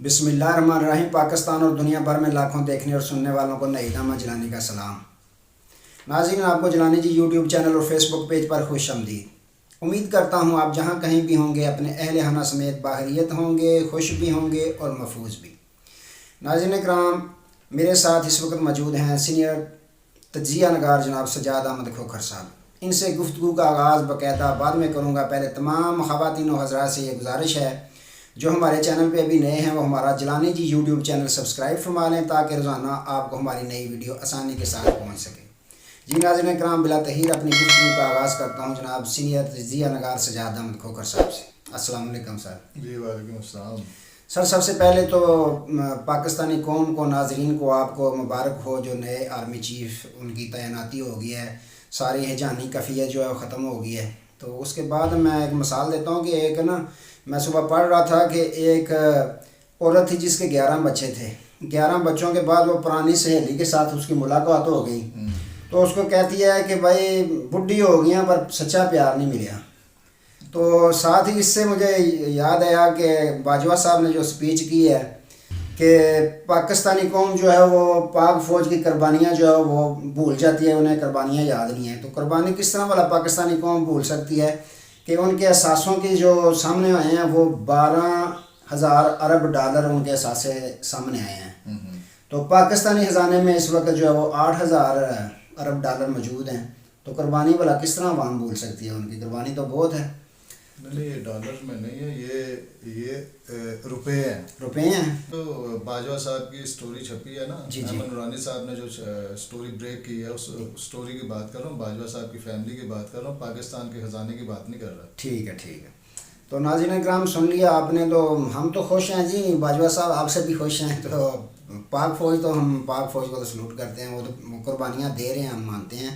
بسم اللہ الرحمن الرحیم۔ پاکستان اور دنیا بھر میں لاکھوں دیکھنے اور سننے والوں کو نہید احمد جیلانی کا سلام۔ ناظرین، آپ کو جیلانی جی یوٹیوب چینل اور فیس بک پیج پر خوش آمدید۔ امید کرتا ہوں آپ جہاں کہیں بھی ہوں گے اپنے اہل خانہ سمیت باخیریت ہوں گے، خوش بھی ہوں گے اور محفوظ بھی۔ ناظرین اکرام، میرے ساتھ اس وقت موجود ہیں سینئر تجزیہ نگار جناب سجاد احمد کھوکھر صاحب۔ ان سے گفتگو کا آغاز باقاعدہ بعد میں کروں گا۔ پہلے تمام خواتین و حضرات سے یہ گزارش ہے جو ہمارے چینل پہ ابھی نئے ہیں وہ ہمارا جیلانی جی یوٹیوب چینل سبسکرائب فرما لیں تاکہ روزانہ آپ کو ہماری نئی ویڈیو آسانی کے ساتھ پہنچ سکے۔ جی ناظرین اکرام، بلا تاخیر اپنی گفتگو کا آغاز کرتا ہوں جناب سینئر تجزیہ نگار سجاد احمد کھوکھر صاحب سے۔ السلام علیکم سر۔ جی وعلیکم السلام۔ سر، سب سے پہلے تو پاکستانی قوم کو، ناظرین کو، آپ کو مبارک ہو جو نئے آرمی چیف ان کی تعیناتی ہو گئی ہے، ساری ہجانی کفیت جو ہے وہ ختم ہو گئی ہے۔ تو اس کے بعد میں ایک مثال دیتا ہوں کہ ایک میں صبح پڑھ رہا تھا کہ ایک عورت تھی جس کے 11 بچے تھے۔ 11 بچوں کے بعد وہ پرانی سہیلی کے ساتھ اس کی ملاقات ہو گئی تو اس کو کہتی ہے کہ بھائی بڈھی ہو گئی ہیں پر سچا پیار نہیں ملیا۔ تو ساتھ ہی اس سے مجھے یاد آیا کہ باجوہ صاحب نے جو سپیچ کی ہے کہ پاکستانی قوم جو ہے وہ پاک فوج کی قربانیاں جو ہے وہ بھول جاتی ہے، انہیں قربانیاں یاد نہیں ہیں۔ تو قربانی کس طرح والا پاکستانی قوم بھول سکتی ہے کہ ان کے اثاثوں کی جو سامنے آئے ہیں وہ 12,000 ارب ڈالر ان کے اثاثے سامنے آئے ہیں۔ تو پاکستانی خزانے میں اس وقت جو ہے وہ 8,000 ارب ڈالر موجود ہیں۔ تو قربانی والا کس طرح عوام بھول سکتی ہے؟ ان کی قربانی تو بہت ہے۔ نہیں، یہ ڈالر میں نہیں ہے، یہ روپے ہیں۔ روپے ہیں۔ تو باجوہ صاحب کی سٹوری چھپی ہے نا، احمد نورانی صاحب نے جو سٹوری بریک کی ہے اس سٹوری کی بات کر رہا ہوں، باجوہ صاحب کی فیملی کی بات کر رہا ہوں، پاکستان کے خزانے کی بات نہیں کر رہا۔ ٹھیک ہے، ٹھیک ہے۔ تو ناظرین اکرام، سن لیا آپ نے، تو ہم تو خوش ہیں جی، باجوہ صاحب آپ سے بھی خوش ہیں۔ تو پاک فوج تو ہم پاک فوج کو تو سلوٹ کرتے ہیں، وہ تو قربانیاں دے رہے ہیں، ہم مانتے ہیں۔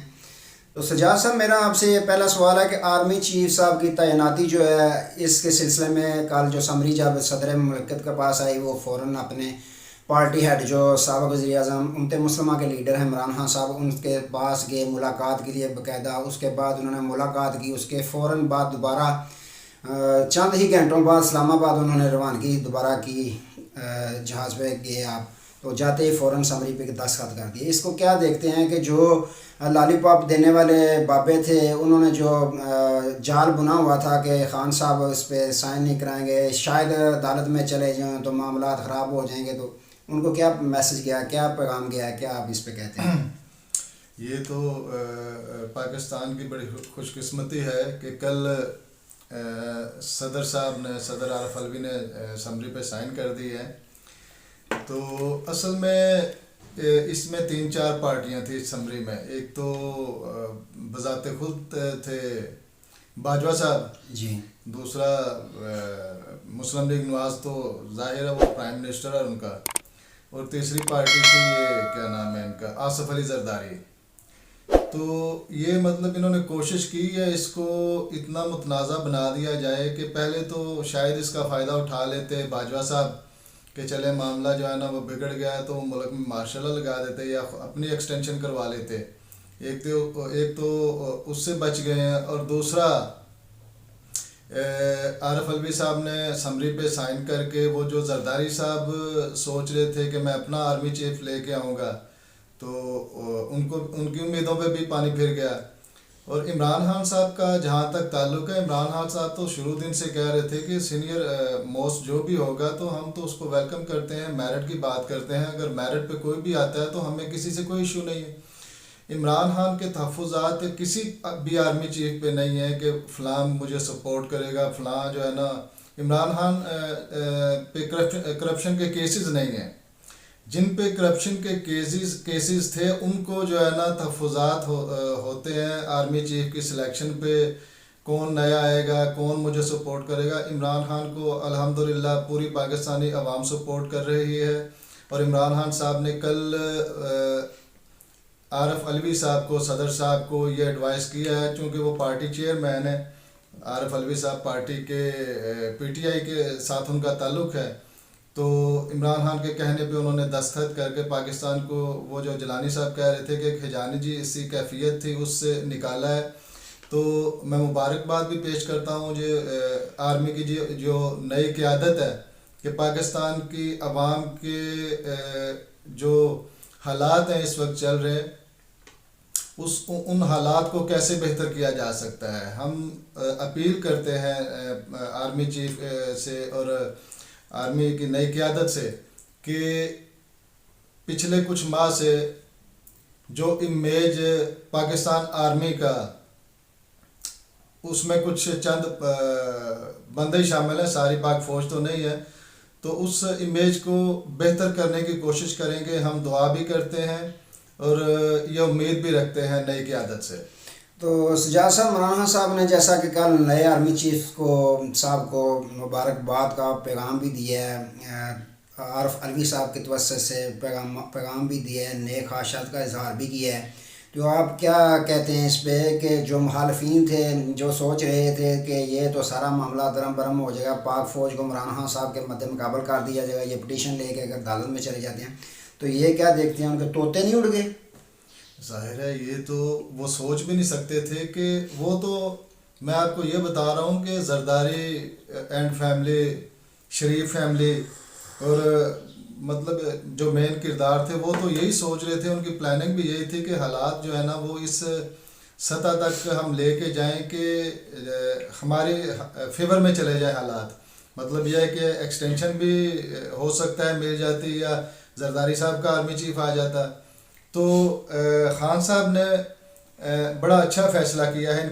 تو سجاد صاحب، میرا آپ سے یہ پہلا سوال ہے کہ آرمی چیف صاحب کی تعیناتی جو ہے اس کے سلسلے میں کل جو سمری جب صدر مملکت کے پاس آئی وہ فوراً اپنے پارٹی ہیڈ جو سابق وزیر اعظم امت مسلمہ کے لیڈر ہیں عمران خان صاحب، ان کے پاس گئے ملاقات کے لیے باقاعدہ۔ اس کے بعد انہوں نے ملاقات کی، اس کے فوراً بعد دوبارہ چند ہی گھنٹوں بعد اسلام آباد انہوں نے روانگی دوبارہ کی، جہاز پہ گئے آپ، تو جاتے ہی فوراً سمری پہ دستخط کر دیے۔ اس کو کیا دیکھتے ہیں کہ جو لالی پاپ دینے والے بابے تھے انہوں نے جو جال بنا ہوا تھا کہ خان صاحب اس پہ سائن نہیں کرائیں گے، شاید عدالت میں چلے جائیں تو معاملات خراب ہو جائیں گے، تو ان کو کیا میسج گیا، کیا پیغام گیا ہے، کیا آپ اس پہ کہتے ہیں؟ یہ تو پاکستان کی بڑی خوش قسمتی ہے کہ کل صدر صاحب نے، صدر عارف علوی نے سمری پہ سائن کر دی ہے۔ تو اصل میں اس میں 3-4 پارٹیاں تھیں اس سمری میں۔ ایک تو بذات خود تھے باجوہ صاحب جی، دوسرا مسلم لیگ نواز، تو ظاہر ہے وہ پرائم منسٹر ہے ان کا، اور تیسری پارٹی تھی یہ کیا نام ہے ان کا، آصف علی زرداری۔ تو یہ مطلب انہوں نے کوشش کی ہے اس کو اتنا متنازع بنا دیا جائے کہ پہلے تو شاید اس کا فائدہ اٹھا لیتے باجوہ صاحب کہ چلے معاملہ جو ہے نا وہ بگڑ گیا ہے تو ملک میں مارشل لا لگا دیتے یا اپنی ایکسٹینشن کروا لیتے۔ ایک تو اس سے بچ گئے ہیں، اور دوسرا عارف علوی صاحب نے سمری پہ سائن کر کے وہ جو زرداری صاحب سوچ رہے تھے کہ میں اپنا آرمی چیف لے کے آؤں گا، تو ان کی امیدوں پہ بھی پانی پھر گیا۔ اور عمران خان صاحب کا جہاں تک تعلق ہے، عمران خان صاحب تو شروع دن سے کہہ رہے تھے کہ سینئر موسٹ جو بھی ہوگا تو ہم تو اس کو ویلکم کرتے ہیں، میرٹ کی بات کرتے ہیں، اگر میرٹ پہ کوئی بھی آتا ہے تو ہمیں کسی سے کوئی ایشو نہیں ہے۔ عمران خان کے تحفظات کسی بھی آرمی چیف پہ نہیں ہے کہ فلاں مجھے سپورٹ کرے گا، فلاں جو ہے نا، عمران خان پہ کرپشن کے کیسز نہیں ہیں۔ جن پہ کرپشن کے کیسز تھے ان کو جو ہے نا تحفظات ہوتے ہیں آرمی چیف کی سلیکشن پہ، کون نیا آئے گا، کون مجھے سپورٹ کرے گا۔ عمران خان کو الحمدللہ پوری پاکستانی عوام سپورٹ کر رہی ہے، اور عمران خان صاحب نے کل عارف علوی صاحب کو، صدر صاحب کو یہ ایڈوائس کیا ہے، چونکہ وہ پارٹی چیئرمین ہے، عارف علوی صاحب پارٹی کے پی ٹی آئی کے ساتھ ان کا تعلق ہے، تو عمران خان کے کہنے پہ انہوں نے دستخط کر کے پاکستان کو وہ جو جیلانی صاحب کہہ رہے تھے کہ خزانہ جی اسی کیفیت تھی اس سے نکالا ہے۔ تو میں مبارکباد بھی پیش کرتا ہوں آرمی کی جو نئی قیادت ہے کہ پاکستان کی عوام کے جو حالات ہیں اس وقت چل رہے ان حالات کو کیسے بہتر کیا جا سکتا ہے. ہم اپیل کرتے ہیں آرمی چیف سے اور آرمی کی نئی قیادت سے کہ پچھلے کچھ ماہ سے جو امیج پاکستان آرمی کا اس میں کچھ چند بندے شامل ہیں، ساری پاک فوج تو نہیں ہے، تو اس امیج کو بہتر کرنے کی کوشش کریں گے. ہم دعا بھی کرتے ہیں اور یہ امید بھی رکھتے ہیں نئی قیادت سے. تو سجاد صاحب، عمران خان صاحب نے جیسا کہ کل نئے آرمی چیف صاحب کو مبارکباد کا پیغام بھی دیا ہے، عارف علوی صاحب کے توسط سے پیغام بھی دیا ہے، نیک خواہشات کا اظہار بھی کیا ہے. تو آپ کیا کہتے ہیں اس پہ کہ جو مخالفین تھے، جو سوچ رہے تھے کہ یہ تو سارا معاملہ درم برم ہو جائے گا، پاک فوج کو عمران خان صاحب کے مد مقابل کر دیا جائے گا، یہ پٹیشن لے کے اگر عدالت میں چلے جاتے ہیں، تو یہ کیا دیکھتے ہیں، ان کے طوطے نہیں اڑ گئے؟ ظاہر ہے یہ تو وہ سوچ بھی نہیں سکتے تھے کہ وہ تو میں آپ کو یہ بتا رہا ہوں کہ Zardari and family, Sharif family اور مطلب جو مین کردار تھے وہ تو یہی سوچ رہے تھے، ان کی پلاننگ بھی یہی تھی کہ حالات جو ہے نا وہ اس سطح تک ہم لے کے جائیں کہ ہمارے فیور میں چلے جائیں حالات. مطلب یہ ہے کہ ایکسٹینشن بھی ہو سکتا ہے مل جاتی، یا زرداری صاحب کا آرمی چیف آ جاتا. تو خان صاحب نے بڑا اچھا فیصلہ کیا ہے،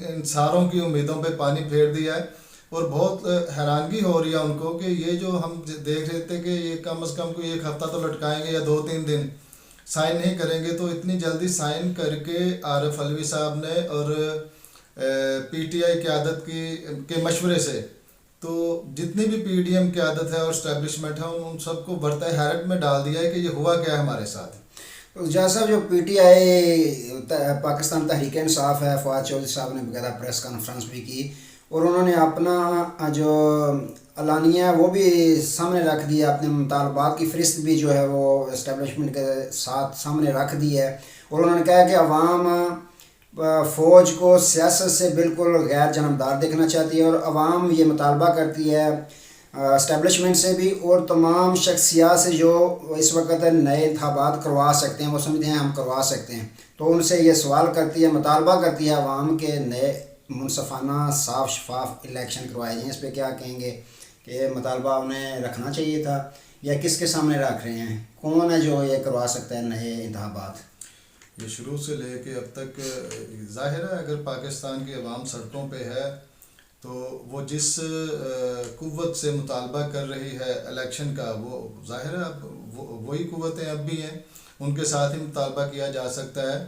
ان ساروں کی امیدوں پہ پانی پھیر دیا ہے. اور بہت حیرانگی ہو رہی ہے ان کو کہ یہ جو ہم دیکھ رہے تھے کہ یہ کم از کم کوئی ایک ہفتہ تو لٹکائیں گے یا 2-3 دن سائن نہیں کریں گے، تو اتنی جلدی سائن کر کے عارف علوی صاحب نے اور پی ٹی آئی قیادت کے مشورے سے تو جتنی بھی پی ڈی ایم قیادت ہے اور اسٹیبلشمنٹ ہے ان سب کو برتہ حیرت میں ڈال دیا ہے کہ یہ ہوا کیا ہے ہمارے ساتھ. جیسا جو P T I Pakistan Tehreek Insaf ہے، فواد چودھری صاحب نے باقاعدہ پریس کانفرنس بھی کی اور انہوں نے اپنا جو اعلانیہ ہے وہ بھی سامنے رکھ دیا، اپنے مطالبات کی فہرست بھی جو ہے وہ اسٹیبلشمنٹ کے ساتھ سامنے رکھ دی ہے. اور انہوں نے کہا کہ عوام فوج کو سیاست سے بالکل غیر جانبدار دیکھنا چاہتی ہے، اور عوام یہ مطالبہ کرتی ہے اسٹیبلشمنٹ سے بھی اور تمام شخصیات سے جو اس وقت نئے انتخابات کروا سکتے ہیں، وہ سمجھتے ہیں ہم کروا سکتے ہیں. تو ان سے یہ سوال کرتی ہے، مطالبہ کرتی ہے عوام کے نئے منصفانہ صاف شفاف الیکشن کروائے جائیں. اس پہ کیا کہیں گے کہ مطالبہ انہیں رکھنا چاہیے تھا یا کس کے سامنے رکھ رہے ہیں؟ کون ہے جو یہ کروا سکتا ہے نئے انتخابات؟ یہ شروع سے لے کے اب تک ظاہر ہے اگر پاکستان کی عوام سڑکوں پہ ہے تو وہ جس قوت سے مطالبہ کر رہی ہے الیکشن کا، وہ ظاہر ہے اب وہی قوتیں اب بھی ہیں، ان کے ساتھ ہی مطالبہ کیا جا سکتا ہے.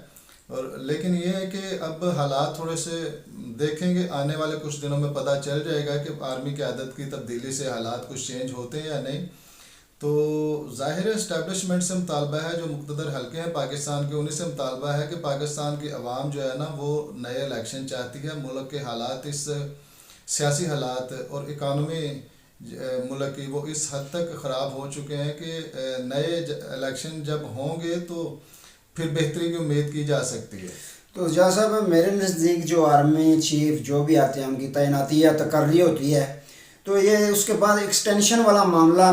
اور لیکن یہ ہے کہ اب حالات تھوڑے سے دیکھیں گے، آنے والے کچھ دنوں میں پتہ چل جائے گا کہ آرمی قیادت کی تبدیلی سے حالات کچھ چینج ہوتے ہیں یا نہیں. تو ظاہر اسٹیبلشمنٹ سے مطالبہ ہے، جو مقتدر حلقے ہیں پاکستان کے، انہیں سے مطالبہ ہے کہ پاکستان کی عوام جو ہے نا وہ نئے الیکشن چاہتی ہے. ملک کے حالات، اس سیاسی حالات اور اکانومی ملک کی وہ اس حد تک خراب ہو چکے ہیں کہ نئے الیکشن جب ہوں گے تو پھر بہتری کی امید کی جا سکتی ہے. تو جہاں صاحب میرے نزدیک جو آرمی چیف جو بھی آتے ہیں ان کی تعیناتی یا تقرری ہوتی ہے، تو یہ اس کے بعد ایکسٹینشن والا معاملہ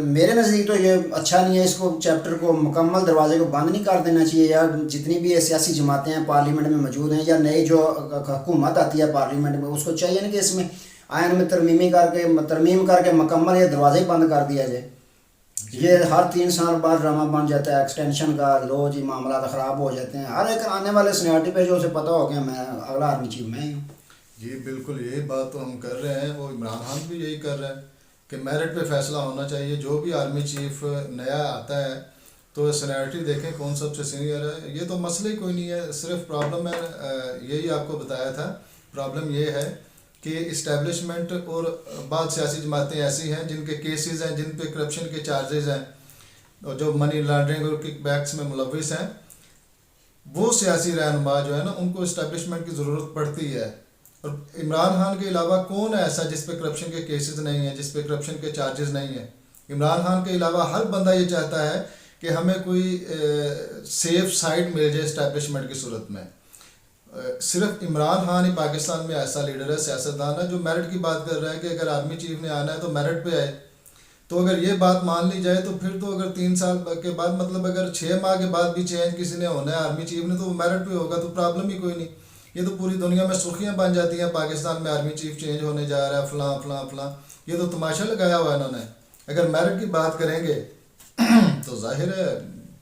میرے نزدیک تو یہ اچھا نہیں ہے. اس کو چیپٹر کو مکمل دروازے کو بند نہیں کر دینا چاہیے، یا جتنی بھی سیاسی جماعتیں ہیں پارلیمنٹ میں موجود ہیں یا نئی جو حکومت آتی ہے پارلیمنٹ میں، اس کو چاہیے نا کہ اس میں آئین میں ترمیم کر کے مکمل یہ دروازے ہی بند کر دیا جائے. یہ ہر 3 سال بعد ڈرامہ بن جاتا ہے ایکسٹینشن کا، لو جی معاملات خراب ہو جاتے ہیں. ہر ایک آنے والے سینیارٹی پہ جو اسے پتہ ہو کہ میں اگلا آرمی چیف میں ہی ہوں. جی بالکل یہی بات تو ہم کر رہے ہیں، وہ عمران خان بھی یہی کر رہے ہیں کہ میرٹ پہ فیصلہ ہونا چاہیے. جو بھی آرمی چیف نیا آتا ہے تو سینیارٹی دیکھیں کون سب سے سینئر ہے. یہ تو مسئلہ ہی کوئی نہیں ہے، صرف پرابلم میں یہی آپ کو بتایا تھا. پرابلم یہ ہے کہ اسٹیبلشمنٹ اور بعض سیاسی جماعتیں ایسی ہیں جن کے کیسز ہیں، جن پہ کرپشن کے چارجز ہیں اور جو منی لانڈرنگ اور کک بیکس میں ملوث ہیں، وہ سیاسی رہنما جو ہے نا ان کو اسٹیبلشمنٹ کی ضرورت پڑتی ہے. اور عمران خان کے علاوہ کون ہے ایسا جس پہ کرپشن کے کیسز نہیں ہیں، جس پہ کرپشن کے چارجز نہیں ہیں؟ عمران خان کے علاوہ ہر بندہ یہ چاہتا ہے کہ ہمیں کوئی سیف سائڈ مل جائے اسٹیبلشمنٹ کی صورت میں. صرف عمران خان ہی پاکستان میں ایسا لیڈر ہے، سیاستدان ہے جو میرٹ کی بات کر رہا ہے کہ اگر آرمی چیف نے آنا ہے تو میرٹ پہ آئے. تو اگر یہ بات مان لی جائے تو پھر تو اگر 3 سال کے بعد مطلب اگر 6 ماہ کے بعد بھی چینج کسی نے ہونا ہے آرمی چیف نے تو وہ میرٹ پہ ہوگا، تو پرابلم ہی کوئی نہیں. یہ تو پوری دنیا میں سرخیاں بن جاتی ہیں پاکستان میں آرمی چیف چینج ہونے جا رہا ہے فلاں فلاں فلاں. یہ تو تماشا لگایا ہوا ہے انہوں نے. اگر میرٹ کی بات کریں گے تو ظاہر ہے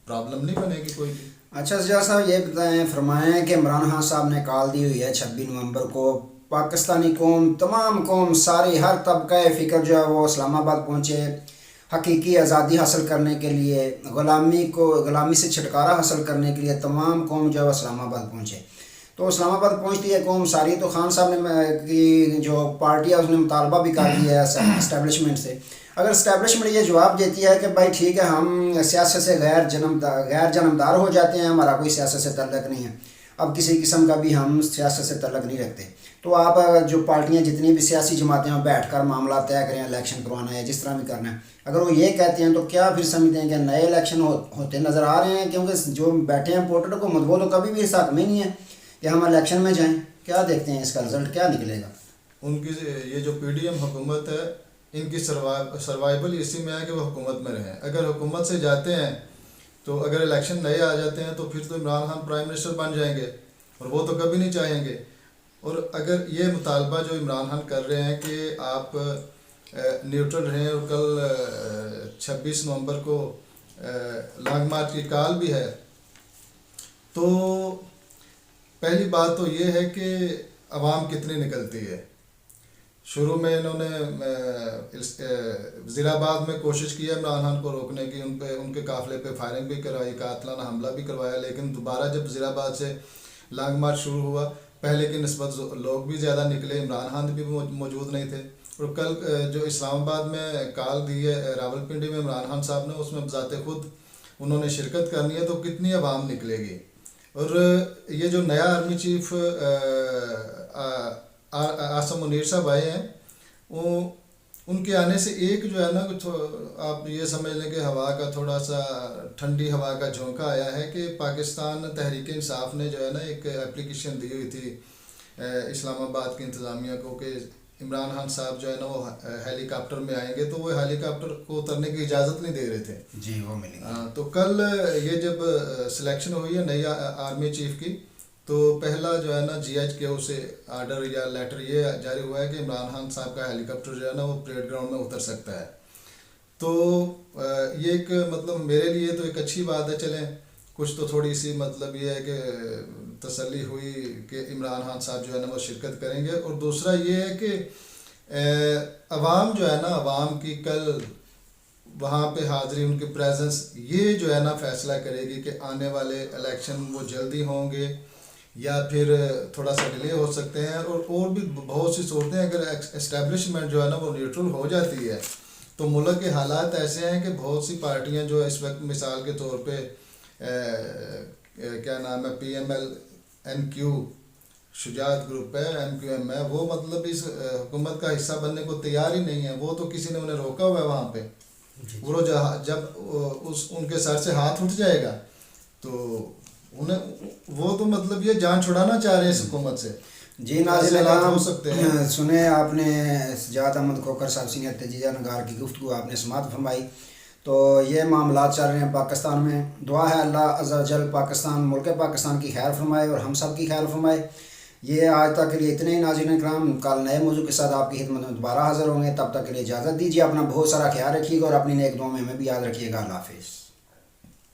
پرابلم نہیں بنے گی کوئی بھی. اچھا سجاد صاحب یہ بتائیں، فرمائیں کہ عمران خان صاحب نے کال دی ہوئی ہے 26 نومبر کو، پاکستانی قوم، تمام قوم، ساری ہر طبقہ فکر جو ہے وہ اسلام آباد پہنچے حقیقی آزادی حاصل کرنے کے لیے، غلامی سے چھٹکارا حاصل کرنے کے لیے تمام قوم جو ہے وہ اسلام آباد پہنچے. تو اسلام آباد پہنچتی ہے قوم ساری، تو خان صاحب نے کی جو پارٹی ہے اس نے مطالبہ بھی کر دیا ہے اسٹیبلشمنٹ سے. اگر اسٹیبلشمنٹ یہ جواب دیتی ہے کہ بھائی ٹھیک ہے ہم سیاست سے غیر جنمدار ہو جاتے ہیں، ہمارا کوئی سیاست سے تعلق نہیں ہے، اب کسی قسم کا بھی ہم سیاست سے تعلق نہیں رکھتے، تو آپ جو پارٹیاں جتنی بھی سیاسی جماعتیں ہیں بیٹھ کر معاملہ طے کریں، الیکشن کروانا ہے جس طرح بھی کرنا ہے. اگر وہ یہ کہتے ہیں تو کیا پھر سمجھتے ہیں کہ نئے الیکشن ہوتے نظر آ رہے ہیں؟ کیونکہ جو بیٹھے ہیں پورٹل کو وہ تو کبھی بھی اس حق میں نہیں ہے کہ ہم الیکشن میں جائیں. کیا دیکھتے ہیں اس کا رزلٹ کیا نکلے گا؟ ان کی یہ جو پی ڈی ایم حکومت ہے ان کی سروائیول اسی میں ہے کہ وہ حکومت میں رہیں. اگر حکومت سے جاتے ہیں تو اگر الیکشن نئے آ جاتے ہیں تو پھر تو عمران خان پرائم منسٹر بن جائیں گے اور وہ تو کبھی نہیں چاہیں گے. اور اگر یہ مطالبہ جو عمران خان کر رہے ہیں کہ آپ نیوٹرل رہیں، اور کل 26 نومبر کو لانگ مارچ کی کال بھی ہے، تو پہلی بات تو یہ ہے کہ عوام کتنی نکلتی ہے. شروع میں انہوں نے وزیر آباد میں کوشش کی ہے عمران خان کو روکنے کی، ان کے قافلے پہ فائرنگ بھی کروائی، قاتلانہ حملہ بھی کروایا، لیکن دوبارہ جب وزیر آباد سے لانگ مارچ شروع ہوا پہلے کی نسبت لوگ بھی زیادہ نکلے، عمران خان بھی موجود نہیں تھے. اور کل جو اسلام آباد میں کال دی ہے راولپنڈی میں عمران خان صاحب نے، اس میں بذات خود انہوں نے شرکت کرنی ہے، تو کتنی عوام نکلے گی. اور یہ جو نیا آرمی چیف عاصم منیر صاحب آئے ہیں، وہ ان کے آنے سے ایک جو ہے نا آپ یہ سمجھ لیں کہ ہوا کا تھوڑا سا ٹھنڈی ہوا کا جھونکا آیا ہے کہ پاکستان تحریک انصاف نے جو ہے نا ایک اپلیکیشن دی ہوئی تھی اسلام آباد کی انتظامیہ کو کہ عمران خان صاحب جو ہے نا وہ ہیلی کاپٹر میں آئیں گے، تو وہ ہیلی کاپٹر کو اترنے کی اجازت نہیں دے رہے تھے. جی وہ ملیں گے. تو کل یہ جب سلیکشن ہوئی ہے نئی آرمی چیف کی، تو پہلا جو ہے نا جی ایچ کے سے آرڈر یا لیٹر یہ جاری ہوا ہے کہ عمران خان صاحب کا ہیلی کاپٹر جو ہے نا وہ پریڈ گراؤنڈ میں اتر سکتا ہے. تو یہ ایک مطلب میرے لیے تو ایک اچھی بات ہے. چلیں کچھ تو تھوڑی سی مطلب یہ ہے کہ تسلی ہوئی کہ عمران خان صاحب جو ہے نا وہ شرکت کریں گے. اور دوسرا یہ ہے کہ عوام جو ہے نا، عوام کی کل وہاں پہ حاضری، ان کی پریزنس یہ جو ہے نا فیصلہ کرے گی کہ آنے والے الیکشن وہ جلدی ہوں گے یا پھر تھوڑا سا ڈیلے ہو سکتے ہیں. اور بھی بہت سی صورتیں اگر اسٹیبلشمنٹ جو ہے نا وہ نیوٹرل ہو جاتی ہے تو ملک کے حالات ایسے ہیں کہ بہت سی پارٹیاں جو اس وقت مثال کے طور پہ کیا نام ہے پی ایم ایل این کیو شجاعت گروپ ہے، ایم کیو ایم ہے، وہ مطلب اس حکومت کا حصہ بننے کو تیار ہی نہیں ہے. وہ تو کسی نے انہیں روکا ہوا ہے وہاں پہ. وہ جب ان کے سر سے ہاتھ اٹھ جائے گا تو وہ تو مطلب یہ جان چھڑانا چاہ رہے ہیں اس حکومت سے. جی ناظرین ہو سکتے ہیں سنیں آپ نے سجاد احمد کھوکھر صاحب سینئر تجزیہ نگار کی گفتگو آپ نے سماعت فرمائی. تو یہ معاملات چل رہے ہیں پاکستان میں. دعا ہے اللہ عز و جل ملک پاکستان کی خیر فرمائے اور ہم سب کی خیر فرمائے. یہ آج تک کے لیے اتنے ہی ناظرین کرام. کل نئے موضوع کے ساتھ آپ کی خدمت میں دوبارہ حاضر ہوں گے. تب تک کے لیے اجازت دیجیے. اپنا بہت سارا خیال رکھیے گا اور اپنی نیک دعاؤں میں ہمیں بھی یاد رکھیے گا. اللہ حافظ.